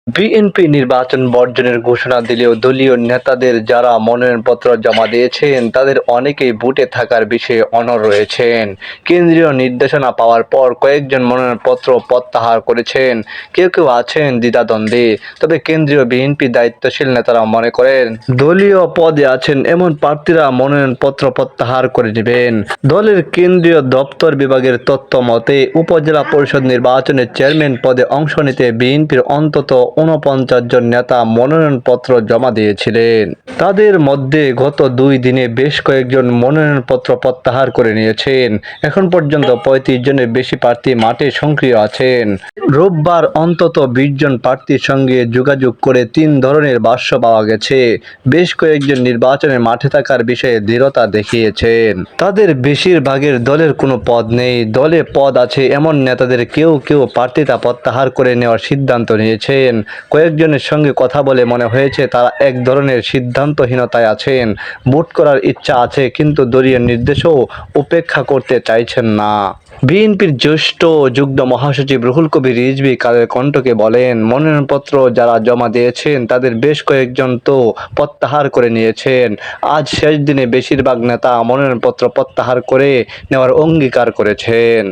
BNP নির্বাচন বর্জনের ঘোষণা দিলেও দলীয় নেতাদের যারা মনোনয়নপত্র জমা দিয়েছেন তাদের অনেকেই বুটে থাকার বিষয়ে অনড় রয়েছেন। কেন্দ্রীয় নির্দেশনা পাওয়ার পর কয়েকজন মনোনয়নপত্র প্রত্যাহার করেছেন। কেউ কেউ আছেন দ্বিধাদ্বন্দ্বে। তবে কেন্দ্রীয় বিএনপি দায়িত্বশীল নেতারা মনে করেন দলীয় পদে আছেন এমন প্রার্থীরা মনোনয়নপত্র প্রত্যাহার করে নেবেন। দলের কেন্দ্রীয় দপ্তর বিভাগের তথ্য মতে উপজেলা পরিষদ নির্বাচনে চেয়ারম্যান পদে অংশ নিতে বিএনপির অন্তত ৪৯ জন নেতা মনোনয়নপত্র জমা দিয়েছিলেন। তাদের মধ্যে গত ২ দিনে বেশ কয়েকজন মনোনয়নপত্র প্রত্যাহার করে নিয়েছেন। এখন পর্যন্ত ৩৫ জনের বেশি প্রার্থী মাঠে সক্রিয় আছেন। রোববার অন্তত ২০ জন প্রার্থীর সঙ্গে যোগাযোগ করে ৩ ধরনের ভাষ্য পাওয়া গেছে। বেশ কয়েকজন নির্বাচনে মাঠে থাকার বিষয়ে দৃঢ়তা দেখিয়েছেন। তাদের বেশিরভাগের দলের কোনো পদ নেই। দলে পদ আছে এমন নেতাদের কেউ কেউ প্রার্থিতা প্রত্যাহার করে নেওয়ার সিদ্ধান্ত নিয়েছেন। কয়েকজনের সঙ্গে কথা বলে মনে হয়েছে তারা এক ধরনের সিদ্ধান্তহীনতায় আছেন। ভোট করার ইচ্ছা আছে কিন্তু দলীয় নির্দেশও উপেক্ষা করতে চাইছেন না। বিএনপির জ্যেষ্ঠ যুগ্ম মহাসচিব রুহুল কবির রিজভী কালের কণ্ঠকে বলেন, মনোনয়নপত্র যারা জমা দিয়েছেন তাদের বেশ কয়েকজন তো প্রত্যাহার করে নিয়েছেন। আজ শেষ দিনে বেশিরভাগ নেতা মনোনয়নপত্র প্রত্যাহার করে নেওয়ার অঙ্গীকার করেছেন।